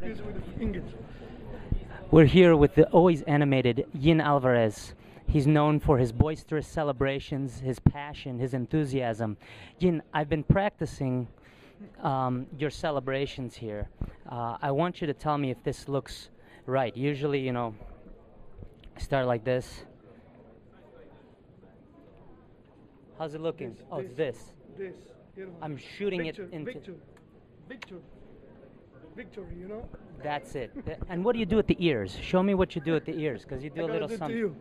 use it with the fingers. We're here with the always animated Yin Alvarez. He's known for his boisterous celebrations, his passion, his enthusiasm. Yin, I've been practicing your celebrations here. I want you to tell me if this looks right. Usually, you know, I start like this. How's it looking? It's this. This. You know, I'm shooting Victor, it into... Victory, you know? That's it. And what do you do with the ears? Show me what you do with the ears, because you do a little something. To you.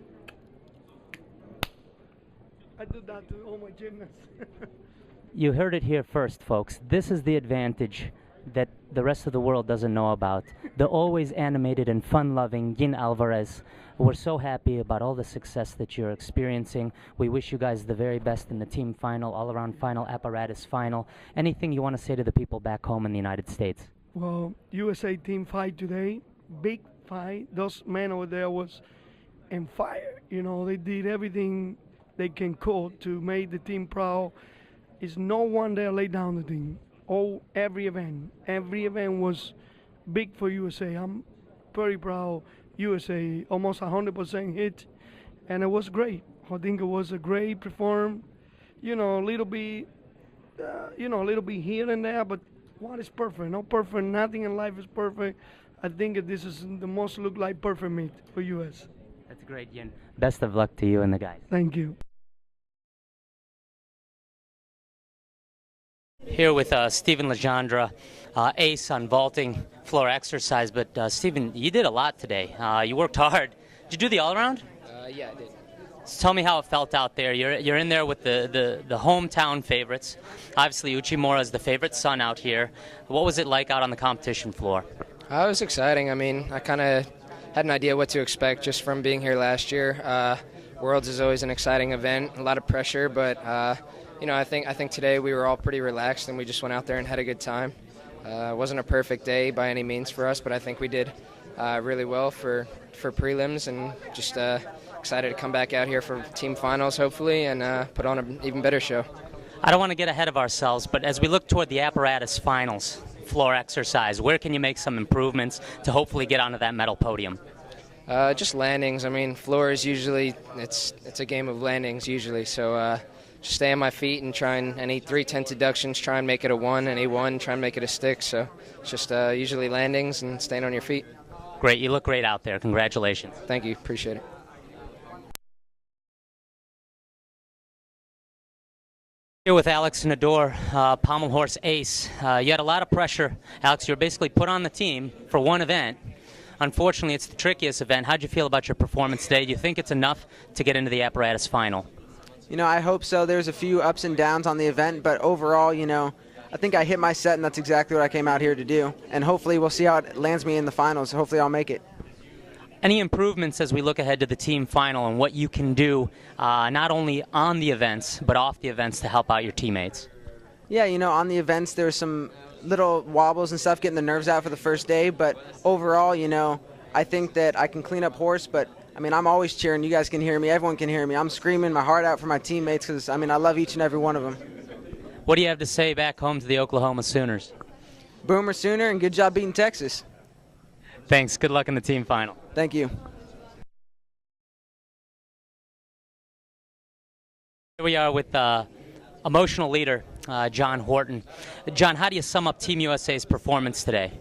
I do that to all my gymnasts. You heard it here first, folks. This is the advantage that the rest of the world doesn't know about. The always animated and fun-loving Yin Alvarez. We're so happy about all the success that you're experiencing. We wish you guys the very best in the team final, all-around final, apparatus final. Anything you want to say to the people back home in the United States? Well, USA team fight today, big fight. Those men over there was on fire. You know, they did everything they can could to make the team proud. It's no one there laid down the team. Every event was big for USA. I'm very proud. USA almost 100% hit, and it was great. I think it was a great performance. You know, a little bit here and there, but what is perfect? No perfect. Nothing in life is perfect. I think that this is the most look like perfect meet for US. That's great, Yin. Best of luck to you and the guys. Thank you. Here with Stephen Legendre, ace on vaulting floor exercise. But Stephen, you did a lot today. You worked hard. Did you do the all-around? Yeah, I did. So tell me how it felt out there. You're in there with the hometown favorites. Obviously, Uchimura is the favorite son out here. What was it like out on the competition floor? It was exciting. I mean, I kind of had an idea what to expect just from being here last year. Worlds is always an exciting event, a lot of pressure, but you know, I think today we were all pretty relaxed and we just went out there and had a good time. It wasn't a perfect day by any means for us, but I think we did really well for prelims, and just excited to come back out here for team finals hopefully and put on an even better show. I don't want to get ahead of ourselves, but as we look toward the apparatus finals, floor exercise, where can you make some improvements to hopefully get onto that medal podium? Just landings. I mean, floor is usually, it's a game of landings usually, so just stay on my feet and try and any 3-10 deductions, try and make it a 1, any 1, try and make it a stick. So it's just usually landings and staying on your feet. Great. You look great out there. Congratulations. Thank you. Appreciate it. Here with Alex Nador, pommel horse ace. You had a lot of pressure, Alex. You were basically put on the team for one event. Unfortunately, it's the trickiest event. How'd you feel about your performance today? Do you think it's enough to get into the apparatus final? You know, I hope so. There's a few ups and downs on the event, but overall, you know, I think I hit my set, and that's exactly what I came out here to do. And hopefully we'll see how it lands me in the finals. Hopefully I'll make it. Any improvements as we look ahead to the team final and what you can do not only on the events but off the events to help out your teammates? Yeah, you know, on the events there's some little wobbles and stuff, getting the nerves out for the first day, but overall, you know, I think that I can clean up horse, but I mean, I'm always cheering. You guys can hear me. Everyone can hear me. I'm screaming my heart out for my teammates because, I mean, I love each and every one of them. What do you have to say back home to the Oklahoma Sooners? Boomer Sooner, and good job beating Texas. Thanks. Good luck in the team final. Thank you. Here we are with emotional leader, John Horton. John, how do you sum up Team USA's performance today?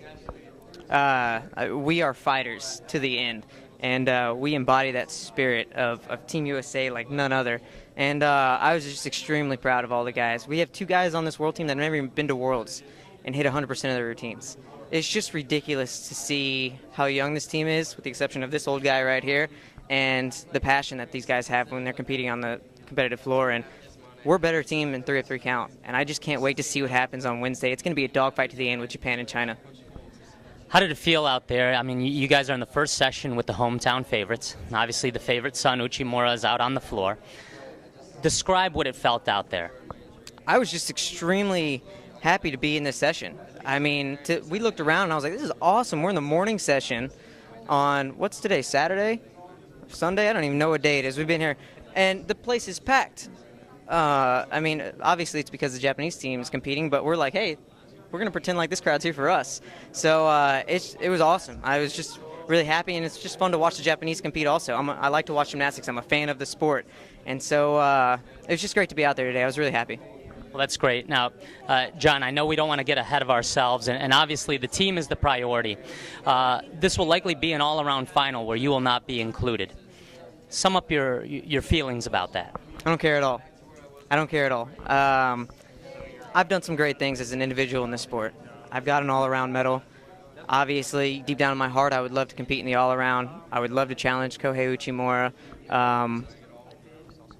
We are fighters to the end, and we embody that spirit of Team USA like none other. And I was just extremely proud of all the guys. We have 2 guys on this world team that have never even been to Worlds and hit 100% of their routines. It's just ridiculous to see how young this team is, with the exception of this old guy right here, and the passion that these guys have when they're competing on the competitive floor. And we're a better team in 3-of-3 count, and I just can't wait to see what happens on Wednesday. It's going to be a dogfight to the end with Japan and China. How did it feel out there? I mean, you guys are in the first session with the hometown favorites. Obviously, the favorite son, Uchimura, is out on the floor. Describe what it felt out there. I was just extremely happy to be in this session. I mean, we looked around and I was like, this is awesome. We're in the morning session on, what's today, Saturday? Sunday? I don't even know what day it is. We've been here, and the place is packed. I mean, obviously it's because the Japanese team is competing, but we're like, hey, we're going to pretend like this crowd's here for us. So it was awesome. I was just really happy, and it's just fun to watch the Japanese compete also. I like to watch gymnastics. I'm a fan of the sport. And so it was just great to be out there today. I was really happy. Well, that's great. Now, John, I know we don't want to get ahead of ourselves, and obviously the team is the priority. This will likely be an all-around final where you will not be included. Sum up your feelings about that. I don't care at all. I don't care at all. I've done some great things as an individual in this sport. I've got an all-around medal. Obviously, deep down in my heart, I would love to compete in the all-around. I would love to challenge Kohei Uchimura.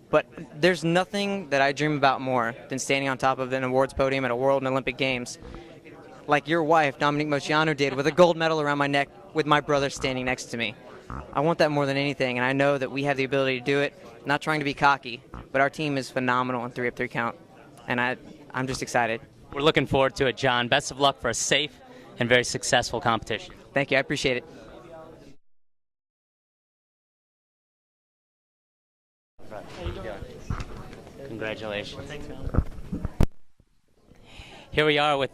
But there's nothing that I dream about more than standing on top of an awards podium at a World and Olympic Games, like your wife, Dominique Moceanu, did, with a gold medal around my neck with my brother standing next to me. I want that more than anything, and I know that we have the ability to do it. Not trying to be cocky, but our team is phenomenal in 3x3 count, and I'm just excited. We're looking forward to it, John. Best of luck for a safe and very successful competition. Thank you. I appreciate it. Congratulations. Thanks, man. Here we are with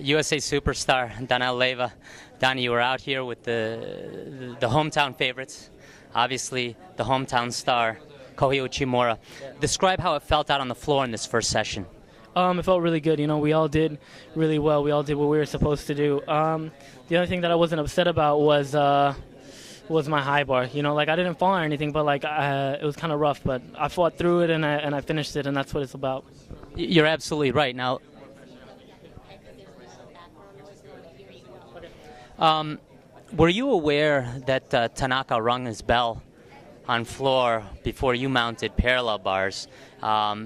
USA superstar Daniel Leyva. Donnie, you were out here with the hometown favorites, obviously the hometown star, Kohei Uchimura. Describe how it felt out on the floor in this first session. It felt really good. You know, we all did really well. We all did what we were supposed to do. The only thing that I wasn't upset about was my high bar. You know, like I didn't fall or anything, but like it was kind of rough. But I fought through it and I finished it, and that's what it's about. You're absolutely right. Now, were you aware that Tanaka rung his bell on floor before you mounted parallel bars?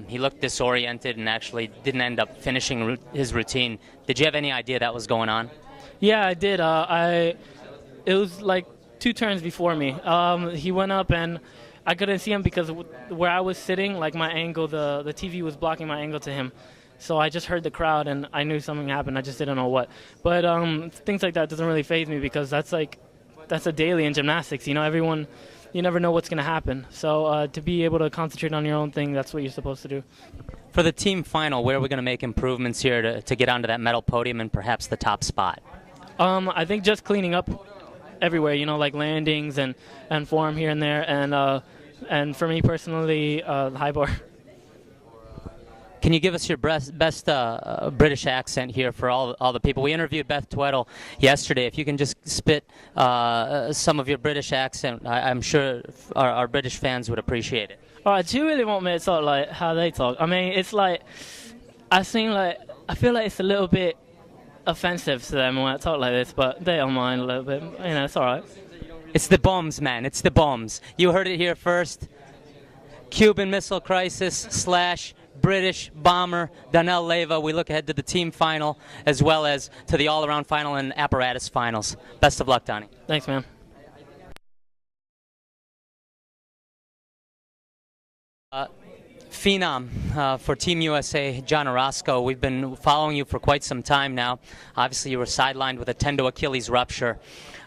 He looked disoriented and actually didn't end up finishing his routine. Did you have any idea that was going on? Yeah, I did. It was like 2 turns before me. He went up and I couldn't see him because where I was sitting, like my angle, the TV was blocking my angle to him. So I just heard the crowd and I knew something happened. I just didn't know what. But things like that doesn't really faze me because that's a daily in gymnastics. You know, you never know what's going to happen. So to be able to concentrate on your own thing, that's what you're supposed to do. For the team final, where are we going to make improvements here to get onto that medal podium and perhaps the top spot? I think just cleaning up everywhere, you know, like landings and form here and there. And for me personally, high bar. Can you give us your best British accent here for all the people? We interviewed Beth Tweddle yesterday. If you can just spit some of your British accent, I'm sure our British fans would appreciate it. All right, do you really want me to talk like how they talk? I mean, it's like, I feel like it's a little bit offensive to them when I talk like this, but they don't mind a little bit. You know, it's all right. It's the bombs, man. It's the bombs. You heard it here first. Cuban Missile Crisis / British bomber Daniel Leyva. We look ahead to the team final as well as to the all-around final and apparatus finals. Best of luck, Donnie. Thanks, man. Phenom for Team USA, John Orozco. We've been following you for quite some time now. Obviously, you were sidelined with a tendo Achilles rupture,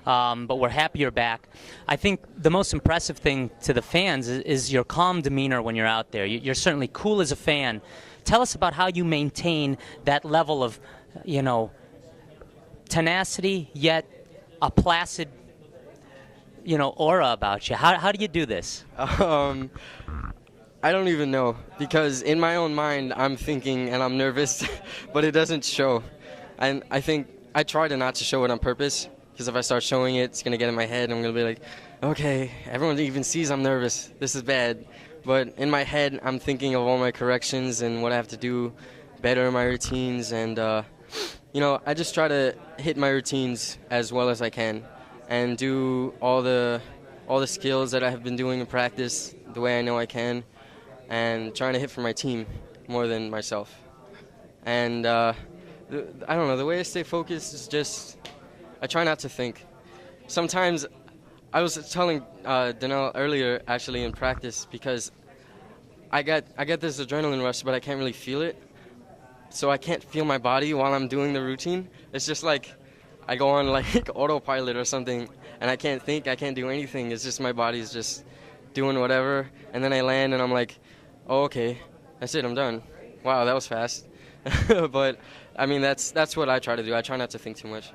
but we're happy you're back. I think the most impressive thing to the fans is your calm demeanor when you're out there. You're certainly cool as a fan. Tell us about how you maintain that level of, you know, tenacity, yet a placid, you know, aura about you. How do you do this? I don't even know, because in my own mind I'm thinking and I'm nervous, but it doesn't show. And I think I try to not to show it on purpose, because if I start showing it, it's going to get in my head. I'm going to be like, okay, everyone even sees I'm nervous. This is bad. But in my head, I'm thinking of all my corrections and what I have to do better in my routines. And, you know, I just try to hit my routines as well as I can and do all the skills that I have been doing in practice the way I know I can, and trying to hit for my team more than myself. And I don't know, the way I stay focused is just, I try not to think. Sometimes, I was telling Daniel earlier, actually, in practice, because I get this adrenaline rush, but I can't really feel it. So I can't feel my body while I'm doing the routine. It's just like I go on like autopilot or something, and I can't think, I can't do anything. It's just my body's just doing whatever, and then I land and I'm like, oh, okay, that's it, I'm done. Wow, that was fast. But I mean, that's what I try to do. I try not to think too much.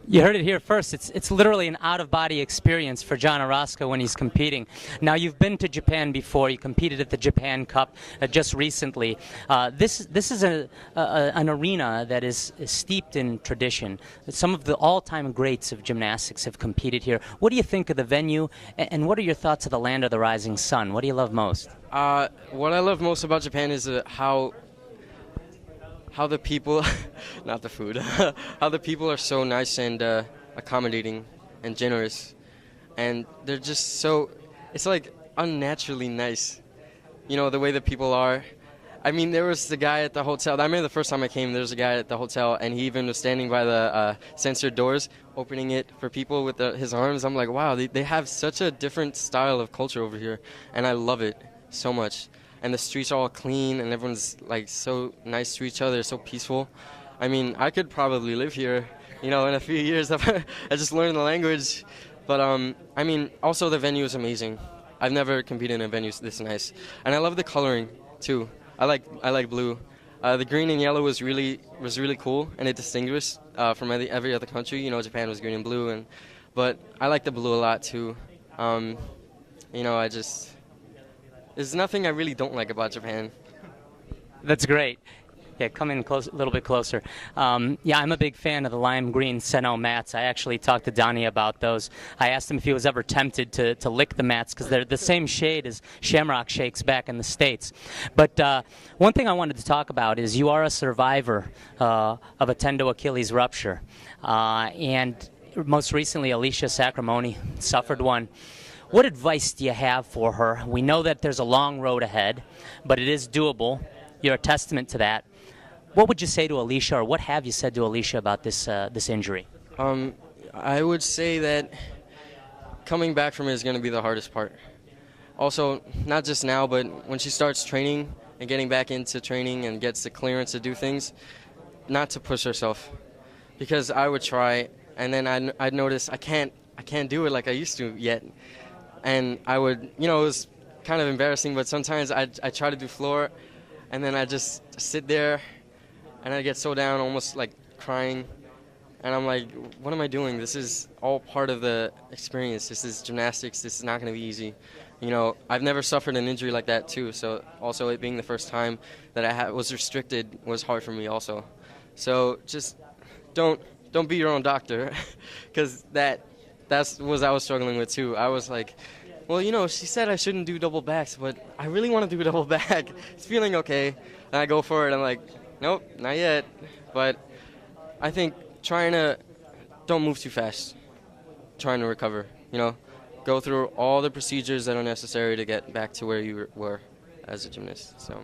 You heard it here first. It's literally an out-of-body experience for John Orozco when he's competing. Now, you've been to Japan before. You competed at the Japan Cup just recently. This is an arena that is steeped in tradition. Some of the all-time greats of gymnastics have competed here. What do you think of the venue, and what are your thoughts of the land of the rising sun? What do you love most? What I love most about Japan is how the people, not the food, how the people are so nice and accommodating and generous. And they're just so, it's like unnaturally nice, you know, the way that people are. I mean, there was the guy at the hotel. I remember the first time I came, there was a guy at the hotel, and he even was standing by the censored doors, opening it for people with his arms. I'm like, wow, they have such a different style of culture over here, and I love it so much. And the streets are all clean, and everyone's like so nice to each other, so peaceful. I mean, I could probably live here, you know, in a few years. I just learned the language. But I mean, also the venue is amazing. I've never competed in a venue this nice, and I love the coloring too. I like blue. The green and yellow was really cool, and it distinguished from every other country. You know, Japan was green and blue, but I like the blue a lot too. You know, there's nothing I really don't like about Japan. That's great. Yeah, come in close, a little bit closer. Yeah, I'm a big fan of the lime green Seno mats. I actually talked to Donnie about those. I asked him if he was ever tempted to lick the mats because they're the same shade as Shamrock Shakes back in the States. But one thing I wanted to talk about is you are a survivor of a tendo Achilles rupture. And most recently, Alicia Sacramone suffered one. What advice do you have for her? We know that there's a long road ahead, but it is doable. You're a testament to that. What would you say to Alicia, or what have you said to Alicia about this injury? I would say that coming back from it is going to be the hardest part. Also, not just now, but when she starts training and getting back into training and gets the clearance to do things, not to push herself. Because I would try, and then I'd notice I can't do it like I used to yet. And I would, you know, it was kind of embarrassing, but sometimes I try to do floor, and then I just sit there, and I get so down, almost like crying. And I'm like, what am I doing? This is all part of the experience. This is gymnastics. This is not going to be easy. You know, I've never suffered an injury like that, too. So also it being the first time that I was restricted was hard for me also. So just don't be your own doctor, because that's what I was struggling with, too. I was like, well, you know, she said I shouldn't do double backs, but I really want to do a double back. It's feeling okay. And I go for it. I'm like, nope, not yet. But I think don't move too fast, trying to recover, you know. Go through all the procedures that are necessary to get back to where you were as a gymnast. So.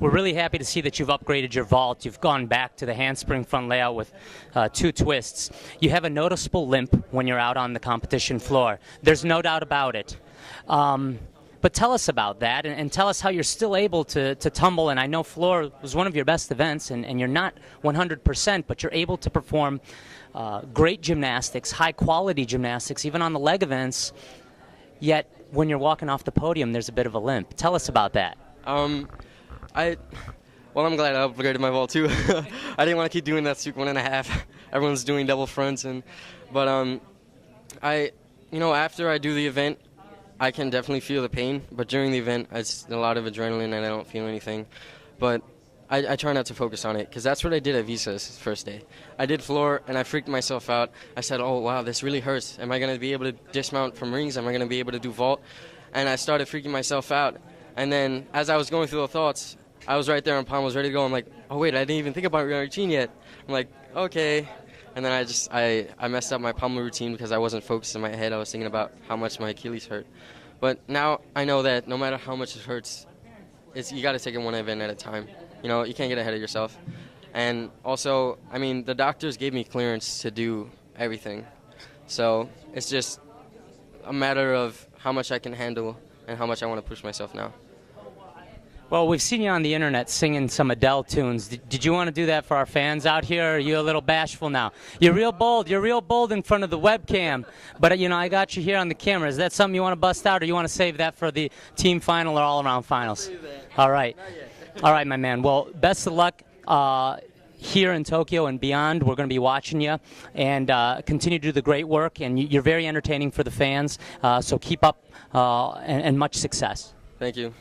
We're really happy to see that you've upgraded your vault. You've gone back to the handspring front layout with 2 twists. You have a noticeable limp when you're out on the competition floor. There's no doubt about it. But tell us about that, and tell us how you're still able to tumble. And I know floor was one of your best events, and you're not 100%, but you're able to perform great gymnastics, high-quality gymnastics, even on the leg events. Yet, when you're walking off the podium, there's a bit of a limp. Tell us about that. Well, I'm glad I upgraded my vault too. I didn't want to keep doing that Suk 1.5. Everyone's doing double fronts, but you know, after I do the event, I can definitely feel the pain. But during the event, it's a lot of adrenaline and I don't feel anything. But I try not to focus on it, because that's what I did at Visa's first day. I did floor and I freaked myself out. I said, oh wow, this really hurts. Am I going to be able to dismount from rings? Am I going to be able to do vault? And I started freaking myself out. And then as I was going through the thoughts, I was right there and Palm was ready to go. I'm like, oh wait, I didn't even think about my routine yet. I'm like, okay. And then I messed up my Palm routine because I wasn't focused in my head. I was thinking about how much my Achilles hurt. But now I know that no matter how much it hurts, you got to take it one event at a time. You know, you can't get ahead of yourself. And also, I mean, the doctors gave me clearance to do everything. So it's just a matter of how much I can handle and how much I want to push myself now. Well, we've seen you on the internet singing some Adele tunes. Did you want to do that for our fans out here, or are you a little bashful now? You're real bold. You're real bold in front of the webcam. But, you know, I got you here on the camera. Is that something you want to bust out, or you want to save that for the team final or all-around finals? All right. All right, my man. Well, best of luck. here in Tokyo and beyond. We're going to be watching you and continue to do the great work. And you're very entertaining for the fans. So keep up and much success. Thank you.